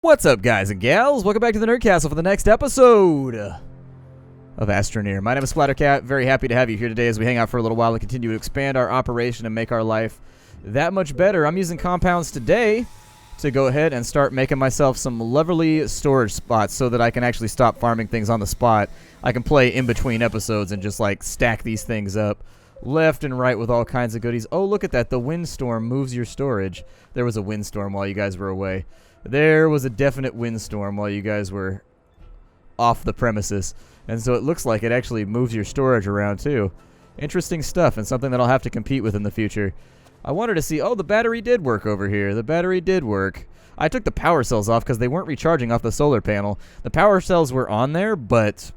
What's up, guys and gals? Welcome back to the Nerd Castle for the next episode of Astroneer. My name is Splattercat. Very happy to have you here today as we hang out for a little while and continue to expand our operation and make our life that much better. I'm using compounds today to go ahead and start making myself some lovely storage spots so that I can actually stop farming things on the spot. I can play in between episodes and just like stack these things up left and right with all kinds of goodies. Oh, look at that. The windstorm moves your storage. There was a windstorm while you guys were away. There was a definite windstorm while you guys were off the premises. And so it looks like it actually moves your storage around too. Interesting stuff and something that I'll have to compete with in the future. I wanted to see, oh, the battery did work over here. The battery did work. I took the power cells off because they weren't recharging off the solar panel. The power cells were on there, but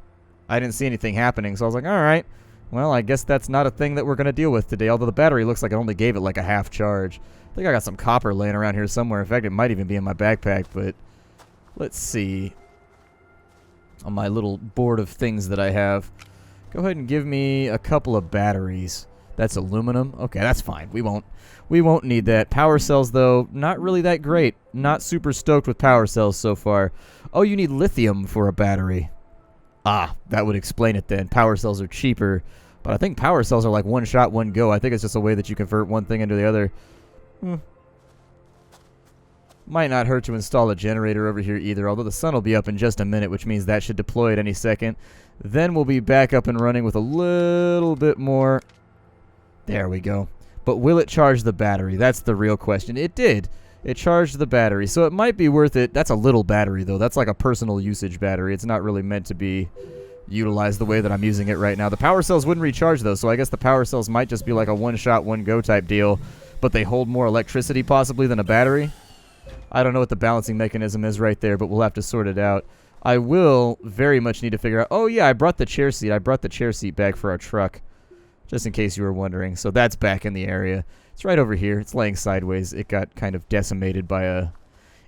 I didn't see anything happening. So I was like, all right, well, I guess that's not a thing that we're going to deal with today. Although the battery looks like it only gave it like a half charge. I think I got some copper laying around here somewhere. In fact, it might even be in my backpack, but let's see. On my little board of things that I have, go ahead and give me a couple of batteries. That's aluminum. Okay, that's fine. We won't need that. Power cells, though, not really that great. Not super stoked with power cells so far. Oh, you need lithium for a battery. Ah, that would explain it then. Power cells are cheaper, but I think power cells are like one shot, one go. I think it's just a way that you convert one thing into the other. Might not hurt to install a generator over here either, although the sun will be up in just a minute, which means that should deploy at any second. Then we'll be back up and running with a little bit more. There we go. But will it charge the battery? That's the real question. It did. It charged the battery, so it might be worth it. That's a little battery, though. That's like a personal usage battery. It's not really meant to be utilized the way that I'm using it right now. The power cells wouldn't recharge, though, so I guess the power cells might just be like a one-shot, one-go type deal, but they hold more electricity possibly than a battery. I don't know what the balancing mechanism is right there, but we'll have to sort it out. I will very much need to figure out... Oh, yeah, I brought the chair seat. I brought the chair seat back for our truck, just in case you were wondering. So that's back in the area. It's right over here. It's laying sideways. It got kind of decimated by a...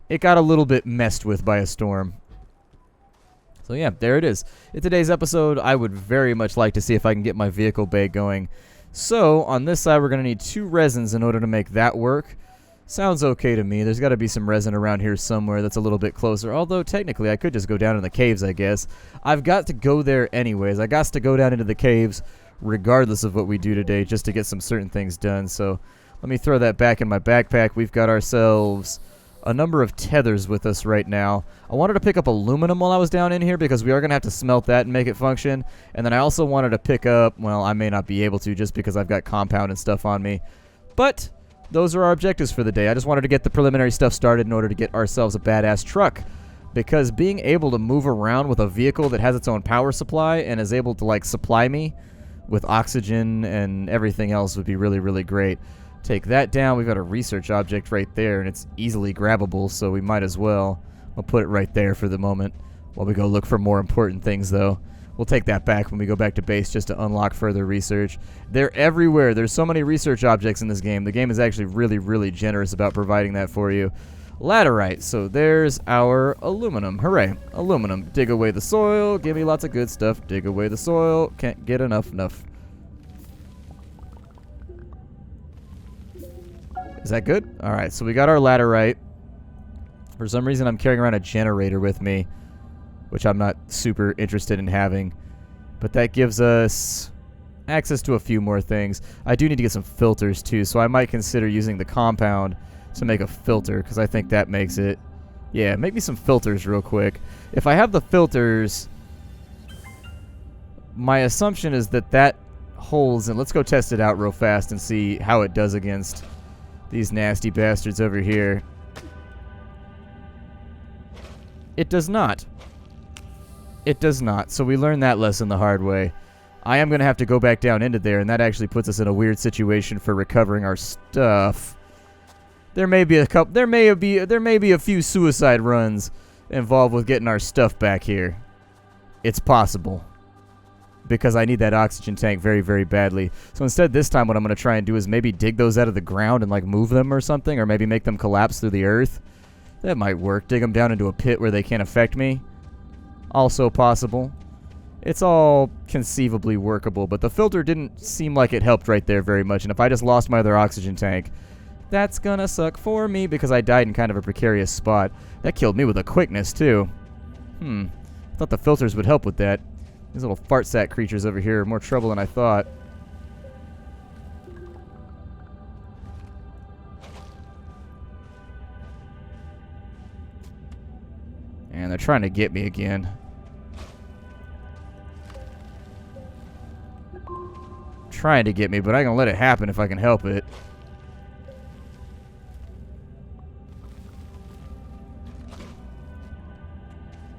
It got a little bit messed with by a storm. So, yeah, there it is. In today's episode, I would very much like to see if I can get my vehicle bay going. So, on this side, we're going to need 2 resins in order to make that work. Sounds okay to me. There's got to be some resin around here somewhere that's a little bit closer. Although, technically, I could just go down in the caves, I guess. I've got to go there anyways. I got to go down into the caves regardless of what we do today just to get some certain things done. So, let me throw that back in my backpack. We've got ourselves a number of tethers with us right now. I wanted to pick up aluminum while I was down in here because we are going to have to smelt that and make it function. And then I also wanted to pick up, well, I may not be able to just because I've got compound and stuff on me. But those are our objectives for the day. I just wanted to get the preliminary stuff started in order to get ourselves a badass truck. Because being able to move around with a vehicle that has its own power supply and is able to, like, supply me with oxygen and everything else would be really, really great. Take that down. We've got a research object right there, and it's easily grabbable, so we might as well. I'll put it right there for the moment while we go look for more important things, though. We'll take that back when we go back to base just to unlock further research. They're everywhere. There's so many research objects in this game. The game is actually really, really generous about providing that for you. Laterite. So there's our aluminum. Hooray. Aluminum. Dig away the soil. Give me lots of good stuff. Dig away the soil. Can't get enough. Is that good? Alright, so we got our laterite. For some reason, I'm carrying around a generator with me, which I'm not super interested in having. But that gives us access to a few more things. I do need to get some filters, too, so I might consider using the compound to make a filter, because I think that makes it... Yeah, make me some filters real quick. If I have the filters, my assumption is that that holds... And let's go test it out real fast and see how it does against these nasty bastards over here. It does not. It does not. So we learned that lesson the hard way. I am going to have to go back down into there, and that actually puts us in a weird situation for recovering our stuff. There may be a couple. There may be a few suicide runs involved with getting our stuff back here. It's possible, because I need that oxygen tank very, very badly. So instead, this time what I'm going to try and do is maybe dig those out of the ground and like move them or something, or maybe make them collapse through the earth. That might work. Dig them down into a pit where they can't affect me. Also possible. It's all conceivably workable, but the filter didn't seem like it helped right there very much. And if I just lost my other oxygen tank, That's gonna suck for me because I died in kind of a precarious spot. That killed me with a quickness, too. I thought the filters would help with that. These little fart sack creatures over here are more trouble than I thought. And they're trying to get me again. Trying to get me, but I ain't gonna let it happen if I can help it.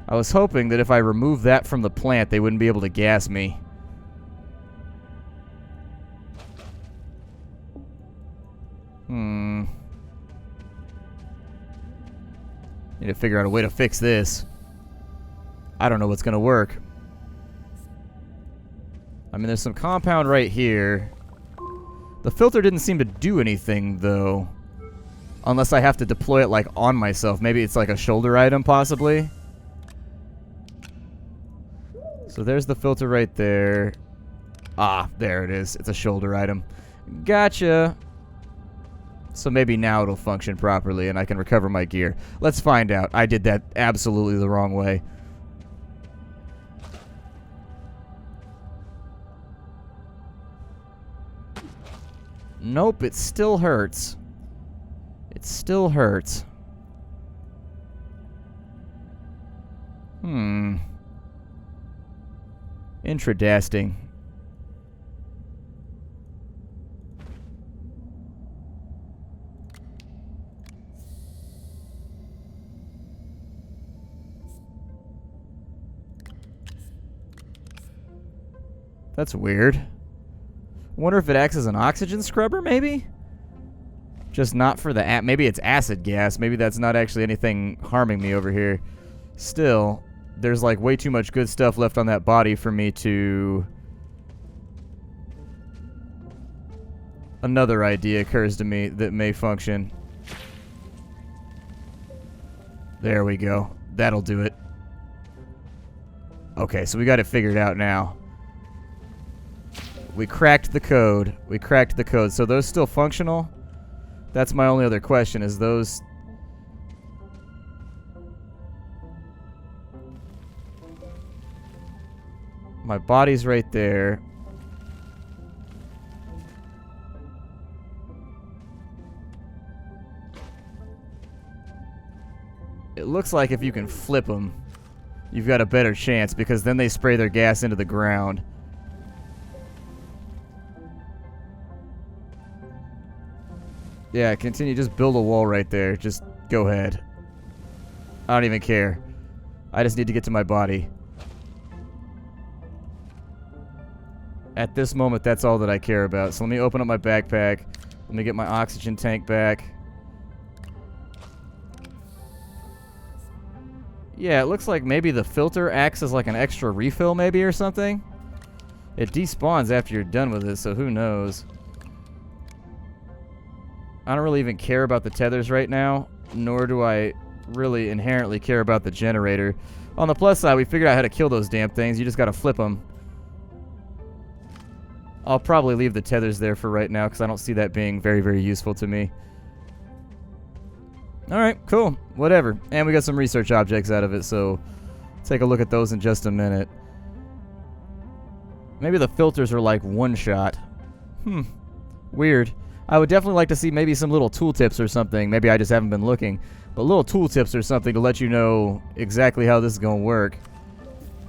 I was hoping that if I remove that from the plant, they wouldn't be able to gas me. Need to figure out a way to fix this. I don't know what's gonna work. I mean, there's some compound right here. The filter didn't seem to do anything, though. Unless I have to deploy it, like, on myself. Maybe it's like a shoulder item, possibly. So there's the filter right there. Ah, there it is. It's a shoulder item. Gotcha. So maybe now it'll function properly and I can recover my gear. Let's find out. I did that absolutely the wrong way. Nope, it still hurts. It still hurts. Intradasting. That's weird. Wonder if it acts as an oxygen scrubber, maybe? Just not for the maybe it's acid gas. Maybe that's not actually anything harming me over here. Still, there's like way too much good stuff left on that body for me to... Another idea occurs to me that may function. There we go. That'll do it. Okay, so we got it figured out now. We cracked the code. We cracked the code. So those still functional? That's my only other question, is those... My body's right there. It looks like if you can flip them, you've got a better chance, because then they spray their gas into the ground. Yeah, continue. Just build a wall right there. Just go ahead. I don't even care. I just need to get to my body. At this moment, that's all that I care about. So let me open up my backpack. Let me get my oxygen tank back. Yeah, it looks like maybe the filter acts as like an extra refill maybe or something. It despawns after you're done with it, so who knows. I don't really even care about the tethers right now, nor do I really inherently care about the generator. On the plus side, we figured out how to kill those damn things. You just gotta flip them. I'll probably leave the tethers there for right now because I don't see that being very, very useful to me. Alright, cool. Whatever. And we got some research objects out of it, so take a look at those in just a minute. Maybe the filters are like one shot. Weird. I would definitely like to see maybe some little tooltips or something. Maybe I just haven't been looking. But little tooltips or something to let you know exactly how this is going to work.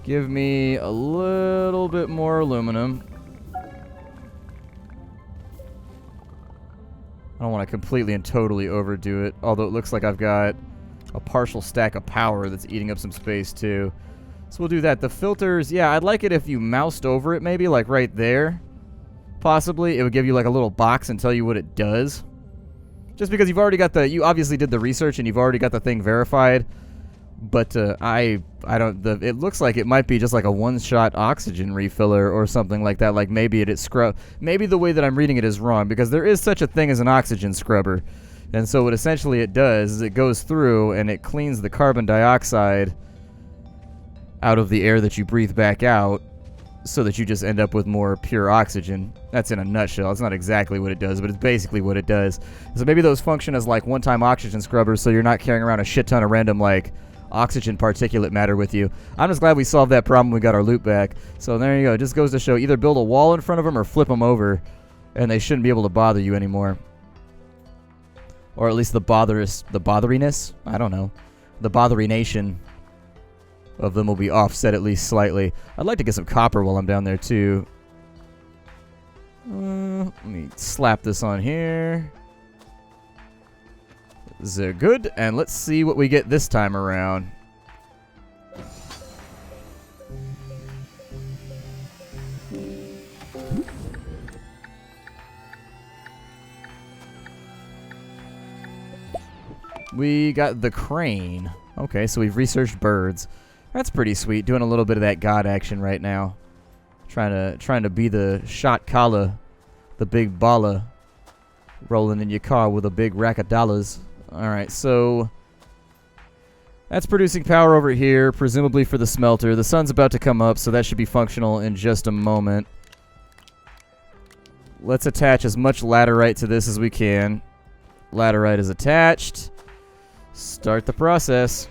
Give me a little bit more aluminum. I don't want to completely and totally overdo it. Although it looks like I've got a partial stack of power that's eating up some space too. So we'll do that. The filters, yeah, I'd like it if you moused over it maybe, like right there. Possibly. It would give you like a little box and tell you what it does. Just because you've already got the... You obviously did the research and you've already got the thing verified. But I don't... It looks like it might be just like a one-shot oxygen refiller or something like that. Like maybe it scrub... Maybe the way that I'm reading it is wrong, because there is such a thing as an oxygen scrubber. And so what essentially it does is it goes through and it cleans the carbon dioxide out of the air that you breathe back out, so that you just end up with more pure oxygen. That's in a nutshell. It's not exactly what it does, but it's basically what it does. So maybe those function as like one-time oxygen scrubbers, so you're not carrying around a shit ton of random like oxygen particulate matter with you. I'm just glad we solved that problem. We got our loot back. So there you go. It just goes to show, either build a wall in front of them or flip them over, and they shouldn't be able to bother you anymore. Or at least the botheriness? I don't know. The botherination of them will be offset at least slightly. I'd like to get some copper while I'm down there too. Let me slap this on here. They're good, and let's see what we get this time around. We got the crane. Okay, so we've researched birds. That's pretty sweet. Doing a little bit of that god action right now. Trying to be the shot caller, the big baller, rolling in your car with a big rack of dollars. All right, so that's producing power over here, presumably for the smelter. The sun's about to come up, so that should be functional in just a moment. Let's attach as much laterite to this as we can. Laterite is attached. Start the process.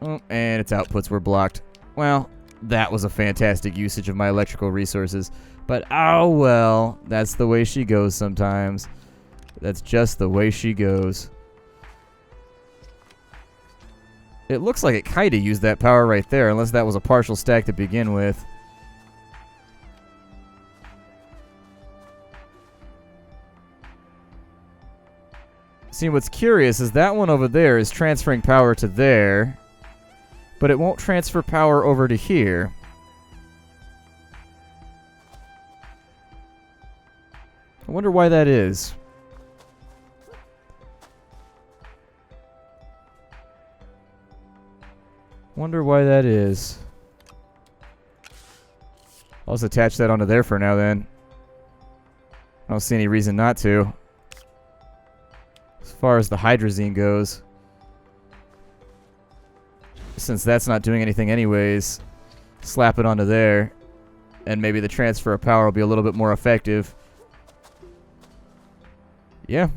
Oh, and its outputs were blocked. Well, that was a fantastic usage of my electrical resources. But, oh well, that's the way she goes sometimes. That's just the way she goes. It looks like it kind of used that power right there, unless that was a partial stack to begin with. See, what's curious is that one over there is transferring power to there, but it won't transfer power over to here. I wonder why that is. Wonder why that is. I'll just attach that onto there for now then. I don't see any reason not to. As far as the hydrazine goes. Since that's not doing anything anyways, slap it onto there. And maybe the transfer of power will be a little bit more effective. Yeah,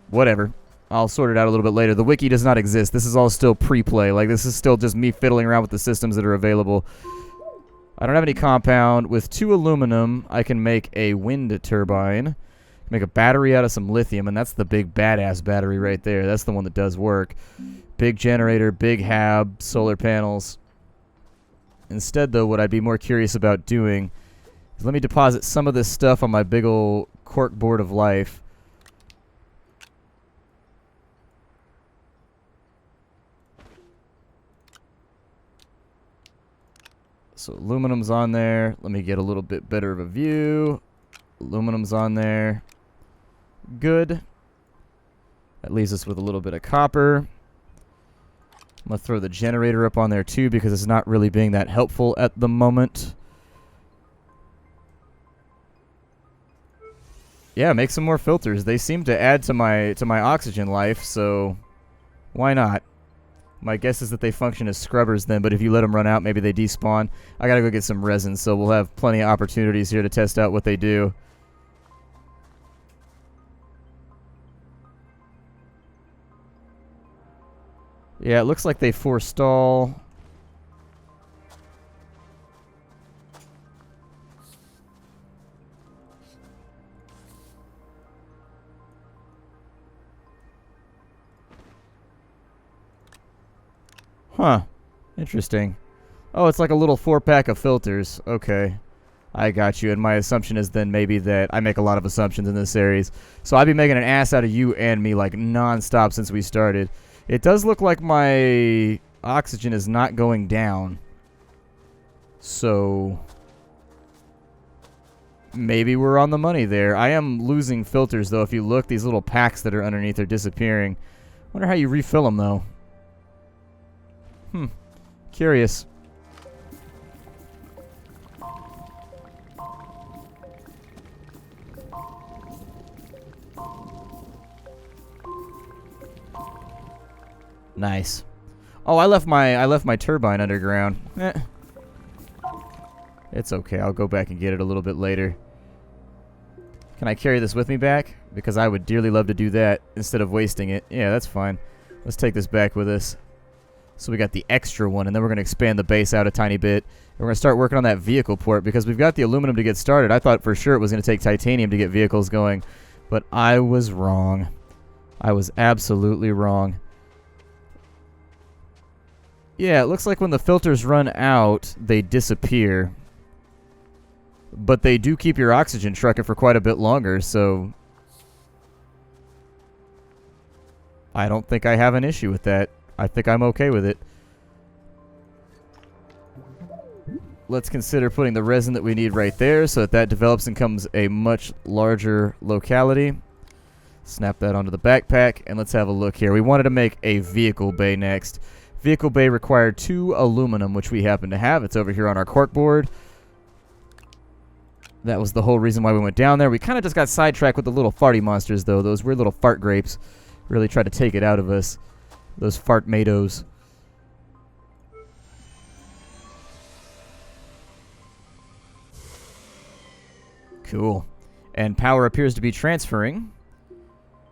whatever. I'll sort it out a little bit later. The wiki does not exist. This is all still pre-play. Like, this is still just me fiddling around with the systems that are available. I don't have any compound. With 2 aluminum, I can make a wind turbine. Make a battery out of some lithium, and that's the big badass battery right there. That's the one that does work. Big generator, big hab, solar panels. Instead, though, what I'd be more curious about doing is let me deposit some of this stuff on my big ol' cork board of life. So aluminum's on there. Let me get a little bit better of a view. Aluminum's on there. Good. That leaves us with a little bit of copper. I'm going to throw the generator up on there too because it's not really being that helpful at the moment. Yeah, make some more filters. They seem to add to my oxygen life, so why not? My guess is that they function as scrubbers then, but if you let them run out, maybe they despawn. I gotta go get some resin, so we'll have plenty of opportunities here to test out what they do. Yeah, it looks like they forestall. Huh. Interesting. Oh, it's like a little 4-pack of filters. Okay. I got you. And my assumption is then maybe that I make a lot of assumptions in this series. So I've been making an ass out of you and me like non-stop since we started. It does look like my oxygen is not going down. So maybe we're on the money there. I am losing filters, though. If you look, these little packs that are underneath are disappearing. Wonder how you refill them, though. Curious. Nice. Oh, I left my turbine underground. It's okay. I'll go back and get it a little bit later. Can I carry this with me back? Because I would dearly love to do that instead of wasting it. Yeah, that's fine. Let's take this back with us. So we got the extra one, and then we're going to expand the base out a tiny bit. We're going to start working on that vehicle port because we've got the aluminum to get started. I thought for sure it was going to take titanium to get vehicles going, but I was wrong. I was absolutely wrong. Yeah, it looks like when the filters run out, they disappear. But they do keep your oxygen trucking for quite a bit longer, so I don't think I have an issue with that. I think I'm okay with it. Let's consider putting the resin that we need right there so that that develops and becomes a much larger locality. Snap that onto the backpack, and let's have a look here. We wanted to make a vehicle bay next. Vehicle bay required 2 aluminum, which we happen to have. It's over here on our corkboard. That was the whole reason why we went down there. We kind of just got sidetracked with the little farty monsters, though. Those weird little fart grapes really tried to take it out of us. Those fartmatos. Cool. And power appears to be transferring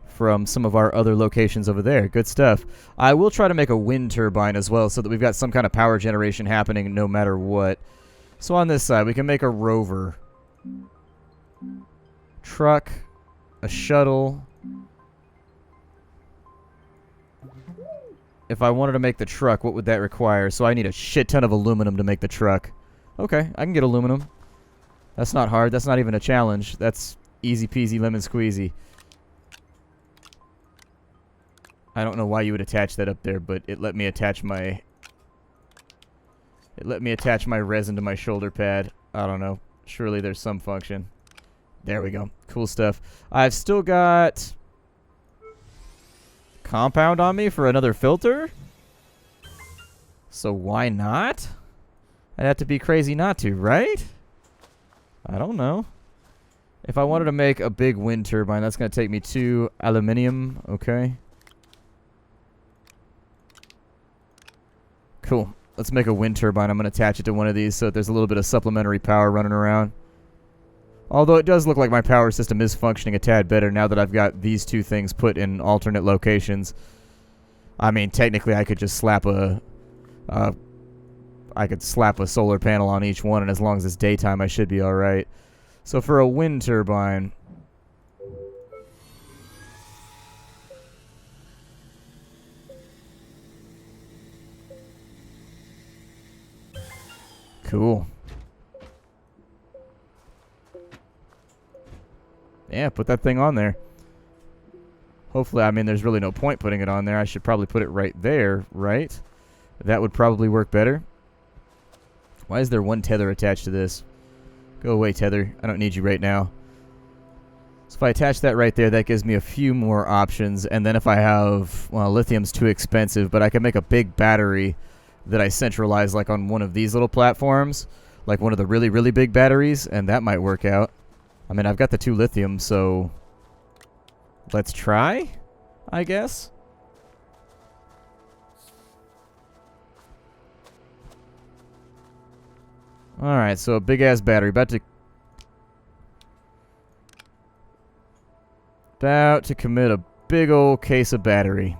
from some of our other locations over there. Good stuff. I will try to make a wind turbine as well so that we've got some kind of power generation happening no matter what. So on this side, we can make a rover. Truck. A shuttle. If I wanted to make the truck, what would that require? So I need a shit ton of aluminum to make the truck. Okay, I can get aluminum. That's not hard. That's not even a challenge. That's easy peasy lemon squeezy. I don't know why you would attach that up there, but it let me attach my resin to my shoulder pad. I don't know. Surely there's some function. There we go. Cool stuff. I've still got compound on me for another filter. So why not? I'd have to be crazy not to, right? I don't know. If I wanted to make a big wind turbine, that's going to take me 2 aluminium. Okay. Cool. Let's make a wind turbine. I'm going to attach it to one of these so that there's a little bit of supplementary power running around. Although it does look like my power system is functioning a tad better now that I've got these 2 things put in alternate locations. I mean, technically I could just slap a solar panel on each one, and as long as it's daytime, I should be all right. So for a wind turbine, cool. Yeah, put that thing on there. Hopefully, I mean, there's really no point putting it on there. I should probably put it right there, right? That would probably work better. Why is there 1 tether attached to this? Go away, tether. I don't need you right now. So if I attach that right there, that gives me a few more options. And then if I have, well, lithium's too expensive, but I can make a big battery that I centralize like on one of these little platforms, like one of the really, really big batteries, and that might work out. I mean, I've got the 2 lithium, so let's try, I guess. Alright, so a big-ass battery. About to commit a big old case of battery.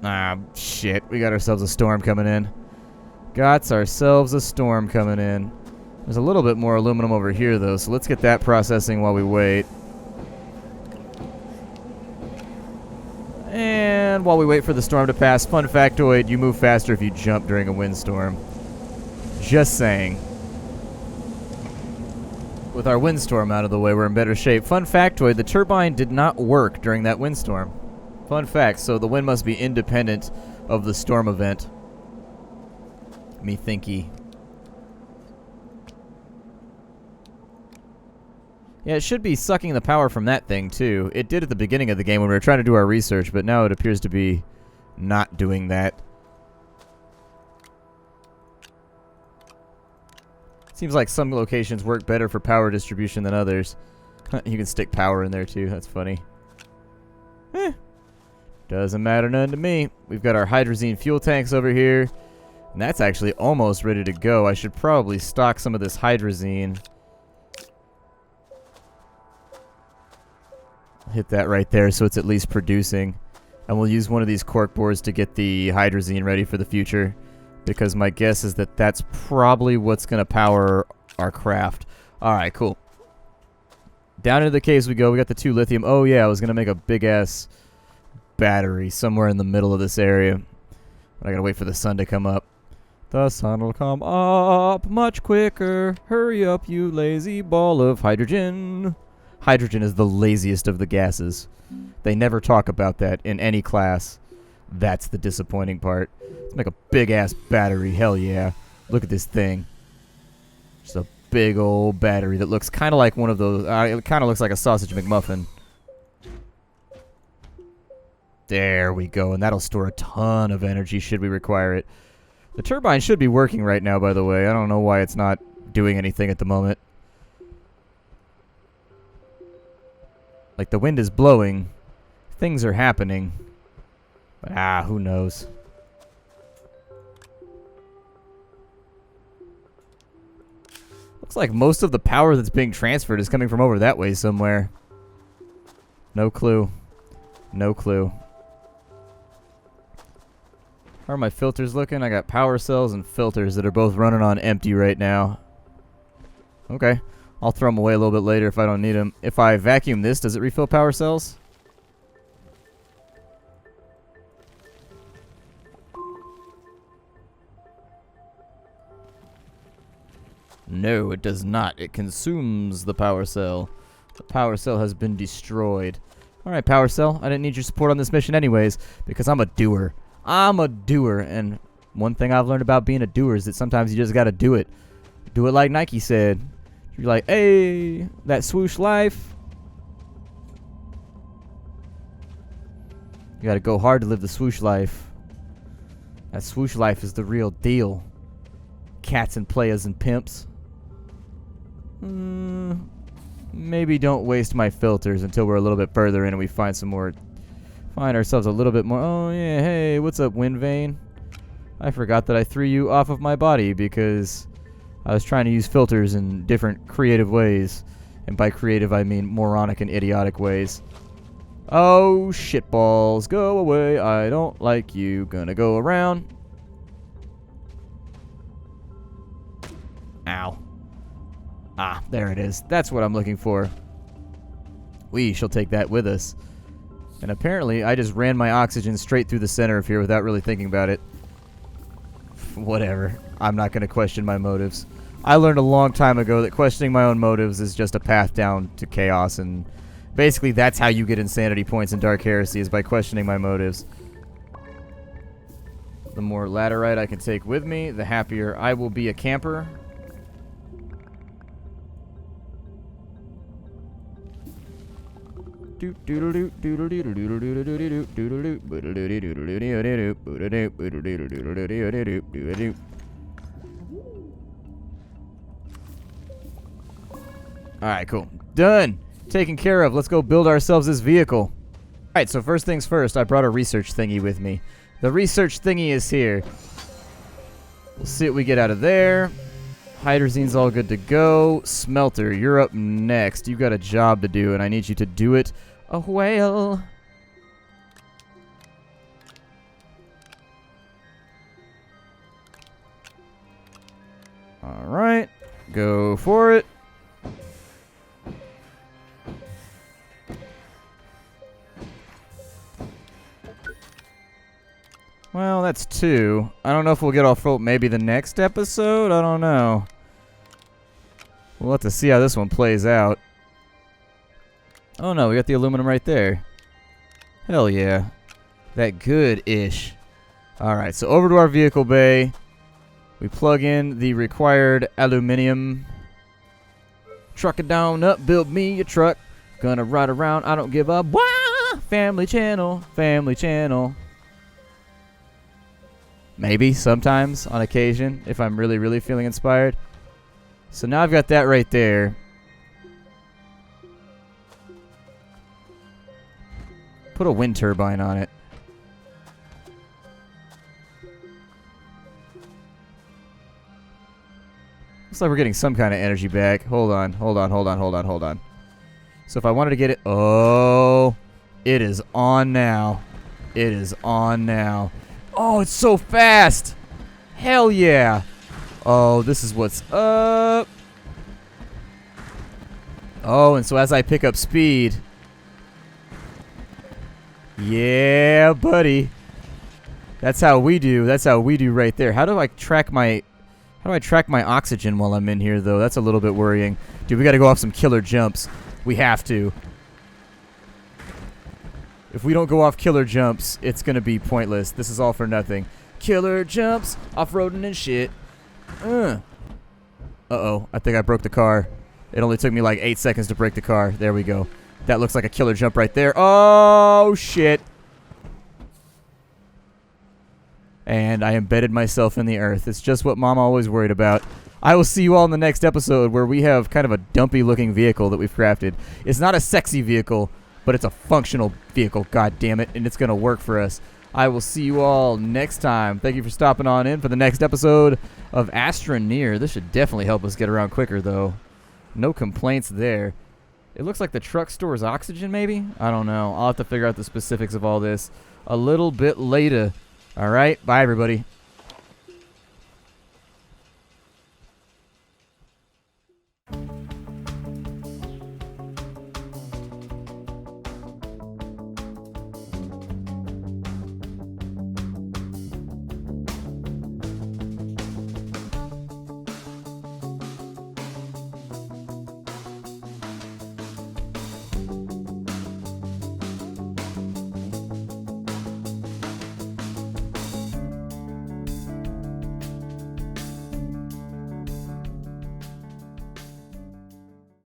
Ah, shit. We got ourselves a storm coming in. There's a little bit more aluminum over here, though, so let's get that processing while we wait. And while we wait for the storm to pass, fun factoid, you move faster if you jump during a windstorm. Just saying. With our windstorm out of the way, we're in better shape. Fun factoid, the turbine did not work during that windstorm. Fun fact, so the wind must be independent of the storm event. Me thinky. Yeah, it should be sucking the power from that thing, too. It did at the beginning of the game when we were trying to do our research, but now it appears to be not doing that. Seems like some locations work better for power distribution than others. You can stick power in there too. That's funny. Doesn't matter none to me. We've got our hydrazine fuel tanks over here. And that's actually almost ready to go. I should probably stock some of this hydrazine. Hit that right there so it's at least producing. And we'll use one of these cork boards to get the hydrazine ready for the future. Because my guess is that that's probably what's going to power our craft. Alright, cool. Down into the caves we go. We got the 2 lithium. Oh yeah, I was going to make a big-ass battery somewhere in the middle of this area. But I got to wait for the sun to come up. The sun will come up much quicker. Hurry up, you lazy ball of hydrogen. Hydrogen is the laziest of the gases. They never talk about that in any class. That's the disappointing part. Let's make a big-ass battery. Hell yeah. Look at this thing. Just a big old battery that looks kind of like one of those. It kind of looks like a sausage McMuffin. There we go. And that'll store a ton of energy should we require it. The turbine should be working right now, by the way. I don't know why it's not doing anything at the moment. Like, the wind is blowing. Things are happening. But, who knows? Looks like most of the power that's being transferred is coming from over that way somewhere. No clue. No clue. How are my filters looking? I got power cells and filters that are both running on empty right now. Okay. I'll throw them away a little bit later if I don't need them. If I vacuum this, does it refill power cells? No, it does not. It consumes the power cell. The power cell has been destroyed. Alright, power cell. I didn't need your support on this mission anyways, because I'm a doer. I'm a doer, and one thing I've learned about being a doer is that sometimes you just gotta do it. Do it like Nike said. You're like, hey, that swoosh life. You gotta go hard to live the swoosh life. That swoosh life is the real deal. Cats and players and pimps. Maybe don't waste my filters until we're a little bit further in and we find some more. Find ourselves a little bit more. Oh, yeah. Hey, what's up, Wind Vane? I forgot that I threw you off of my body because I was trying to use filters in different creative ways. And by creative, I mean moronic and idiotic ways. Oh, shitballs. Go away. I don't like you. Gonna go around. Ow. Ah, there it is. That's what I'm looking for. We shall take that with us. And apparently, I just ran my oxygen straight through the center of here without really thinking about it. Whatever. I'm not going to question my motives. I learned a long time ago that questioning my own motives is just a path down to chaos, and basically that's how you get insanity points in Dark Heresy, is by questioning my motives. The more laterite I can take with me, the happier I will be a camper. Alright, cool. Done! Taken care of. Let's go build ourselves this vehicle. Alright, so first things first, I brought a research thingy with me. The research thingy is here. We'll see what we get out of there. Hydrazine's all good to go. Smelter, you're up next. You've got a job to do, and I need you to do it a whale. Alright, go for it. Well, that's 2. I don't know if we'll get off rope maybe the next episode. I don't know. We'll have to see how this one plays out. Oh no, we got the aluminum right there. Hell yeah. That good-ish. Alright, so over to our vehicle bay. We plug in the required aluminum. Truck it down up, build me a truck. Gonna ride around, I don't give up. Wah! Family channel, family channel. Maybe, sometimes, on occasion, if I'm really, really feeling inspired. So now I've got that right there. Put a wind turbine on it. Looks like we're getting some kind of energy back. Hold on. So if I wanted to get it... Oh, it is on now. It is on now. Oh, it's so fast. Hell yeah. Oh, this is what's up. Oh, and so as I pick up speed... Yeah, buddy. That's how we do. That's how we do right there. How do I track my oxygen while I'm in here, though? That's a little bit worrying. Dude, we got to go off some killer jumps. We have to. If we don't go off killer jumps, it's going to be pointless. This is all for nothing. Killer jumps, off-roading and shit. Uh-oh. I think I broke the car. It only took me like 8 seconds to break the car. There we go. That looks like a killer jump right there. Oh, shit. And I embedded myself in the earth. It's just what Mom always worried about. I will see you all in the next episode where we have kind of a dumpy-looking vehicle that we've crafted. It's not a sexy vehicle, but it's a functional vehicle, god damn it, and it's going to work for us. I will see you all next time. Thank you for stopping on in for the next episode of Astroneer. This should definitely help us get around quicker, though. No complaints there. It looks like the truck stores oxygen, maybe? I don't know. I'll have to figure out the specifics of all this a little bit later. All right. Bye, everybody.